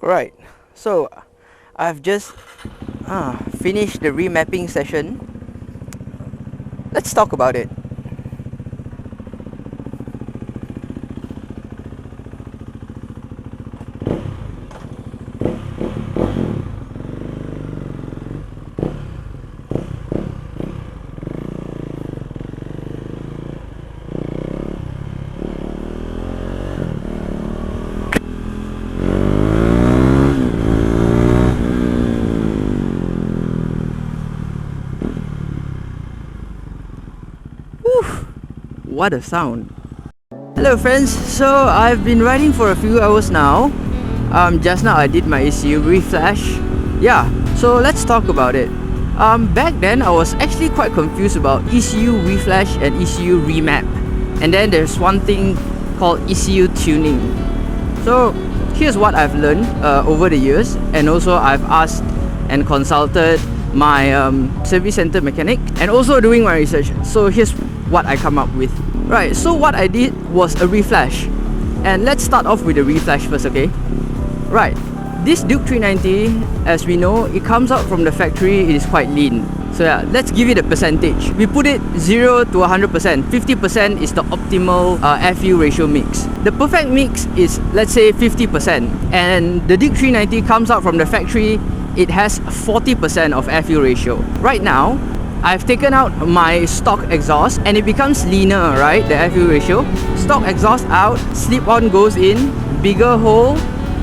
Right, so I've just finished the remapping session. Let's talk about it. What a sound. Hello friends, so I've been riding for a few hours now. Just now I did my ECU Reflash. Yeah, so let's talk about it. Back then I was actually quite confused about ECU Reflash and ECU Remap. And then there's one thing called ECU Tuning. So here's what I've learned over the years, and also I've asked and consulted my service center mechanic and also doing my research. So here's what I come up with. Right, so what I did was a reflash, and let's start off with the reflash first, okay? Right, this Duke 390, as we know, it comes out from the factory, it is quite lean. So yeah, let's give it a percentage. We put it 0 to 100%. 50% is the optimal FU ratio mix. The perfect mix is, let's say, 50%. And the Duke 390 comes out from the factory, it has 40% of FU ratio. Right now, I've taken out my stock exhaust and it becomes leaner, right? The FU ratio. Stock exhaust out, slip-on goes in, bigger hole,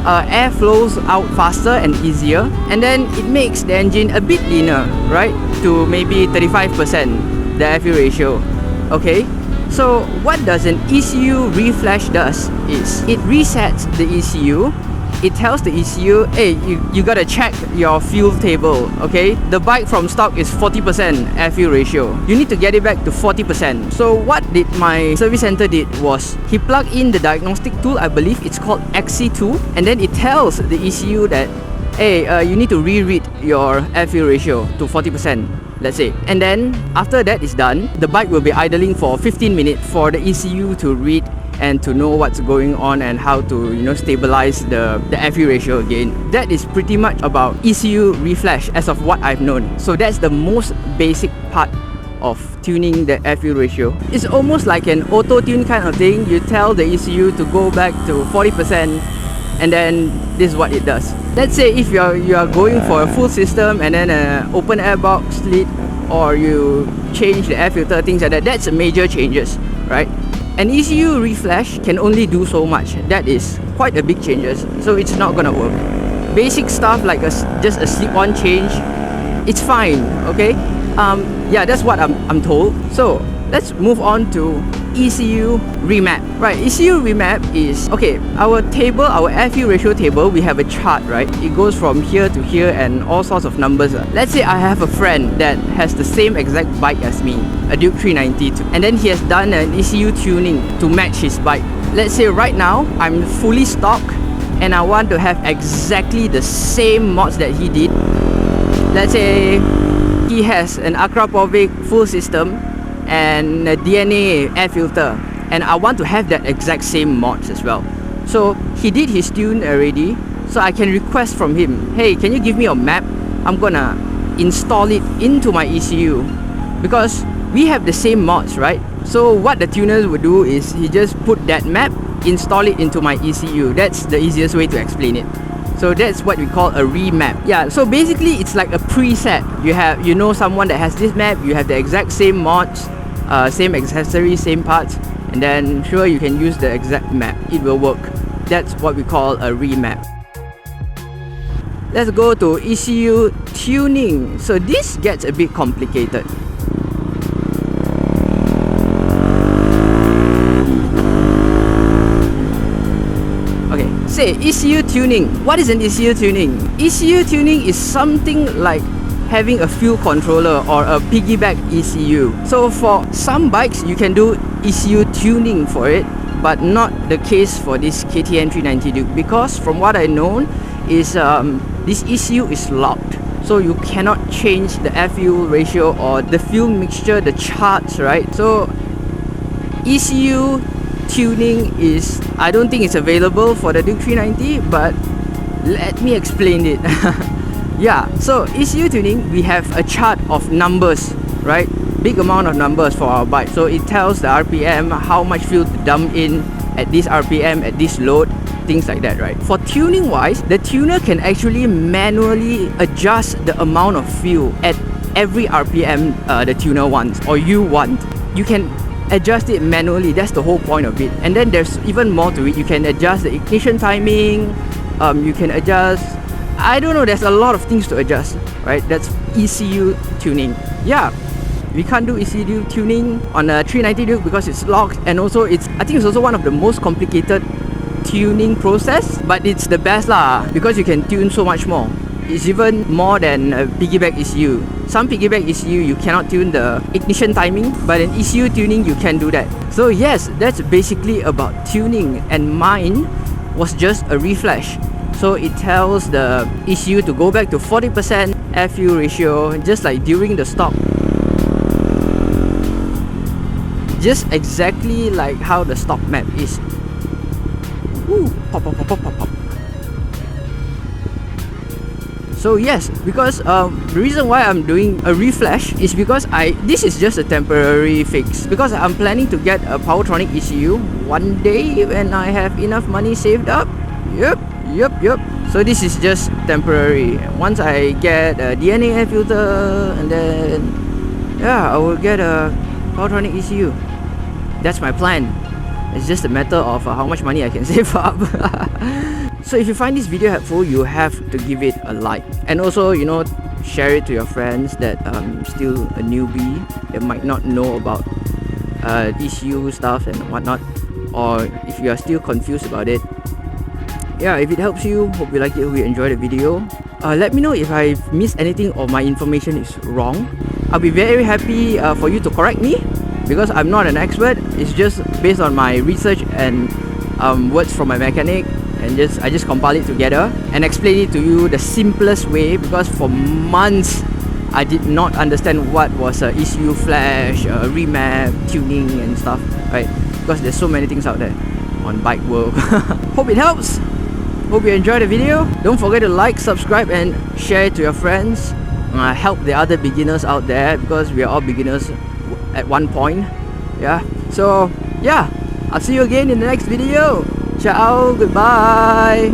air flows out faster and easier, and then it makes the engine a bit leaner, right? To maybe 35% the FU ratio. Okay? So what does an ECU Reflash does is it resets the ECU. It tells the ECU, hey, you gotta check your fuel table, okay? The bike from stock is 40% FU ratio. You need to get it back to 40%. So what did my service center did was, he plugged in the diagnostic tool, I believe it's called Ecu, and then it tells the ECU that, hey, you need to reread your FU ratio to 40%, let's say. And then after that is done, the bike will be idling for 15 minutes for the ECU to read and to know what's going on and how to, you know, stabilize the FU ratio again. That is pretty much about ECU Reflash as of what I've known. So that's the most basic part of tuning the FU ratio. It's almost like an auto-tune kind of thing. You tell the ECU to go back to 40%, and then this is what it does. Let's say if you are going for a full system and then an open air box lid, or you change the air filter, things like that, that's major changes, right? An ECU Reflash can only do so much. That is quite a big changes, so it's not gonna work. Basic stuff like just a slip-on change, it's fine, okay? Yeah, that's what I'm told. So let's move on to ECU Remap. Right, ECU Remap is, okay, our table, our FU ratio table, we have a chart, right? It goes from here to here and all sorts of numbers. Let's say I have a friend that has the same exact bike as me, a Duke 390, and then he has done an ECU tuning to match his bike. Let's say right now, I'm fully stock and I want to have exactly the same mods that he did. Let's say he has an Akrapovic full system and a DNA air filter, and I want to have that exact same mods as well. So he did his tune already, so I can request from him, hey, can you give me a map? I'm gonna install it into my ECU, because we have the same mods, right? So what the tuners would do is he just put that map, install it into my ECU. That's the easiest way to explain it. So that's what we call a remap. Yeah, so basically it's like a preset. You know someone that has this map, you have the exact same mods, same accessories, same parts, and then sure, you can use the exact map. It will work. That's what we call a remap. Let's go to ECU tuning. So this gets a bit complicated. Okay, say ECU tuning. What is an ECU tuning? ECU tuning is something like having a fuel controller or a piggyback ECU. So for some bikes you can do ECU tuning for it, but not the case for this KTM 390 Duke, because from what I know is this ECU is locked, so you cannot change the FU ratio or the fuel mixture, the charts, right? So ECU tuning is, I don't think it's available for the Duke 390, but Let me explain it. Yeah, so ECU tuning, we have a chart of numbers, right? Big amount of numbers for our bike. So it tells the RPM, how much fuel to dump in at this RPM, at this load, things like that, right? For tuning wise, the tuner can actually manually adjust the amount of fuel at every RPM the tuner wants, or you want. You can adjust it manually. That's the whole point of it. And then there's even more to it. You can adjust the ignition timing. You can adjust, I don't know, there's a lot of things to adjust, right? That's ECU tuning. Yeah, we can't do ECU tuning on a 390 Duke because it's locked, and also I think it's also one of the most complicated tuning process, but it's the best lah, because you can tune so much more. It's even more than a piggyback ECU. Some piggyback ECU you cannot tune the ignition timing, but in ECU tuning you can do that. So yes, that's basically about tuning, and mine was just a reflash. So it tells the ECU to go back to 40% air fuel ratio, just like during the stock. Just exactly like how the stock map is. Ooh, pop, pop, pop, pop, pop, pop. So yes, because the reason why I'm doing a reflash is because this is just a temporary fix, because I'm planning to get a Powertronic ECU one day when I have enough money saved up. Yep. So this is just temporary. Once I get a DNA air filter, and then yeah, I will get a Powertronic ECU. That's my plan. It's just a matter of how much money I can save up. So if you find this video helpful, you have to give it a like, and also, you know, share it to your friends that still a newbie that might not know about ECU stuff and whatnot, or if you are still confused about it. Yeah, if it helps you, hope you like it, hope you enjoy the video. Let me know if I've missed anything or my information is wrong. I'll be very happy for you to correct me, because I'm not an expert. It's just based on my research and words from my mechanic, and I just compile it together and explain it to you the simplest way, because for months I did not understand what was a ECU Flash, remap, tuning and stuff, right? Because there's so many things out there on bike world. Hope it helps. Hope you enjoyed the video. Don't forget to like, subscribe and share it to your friends. Help the other beginners out there, because we are all beginners at one point. Yeah, so yeah, I'll see you again in the next video. Ciao, goodbye.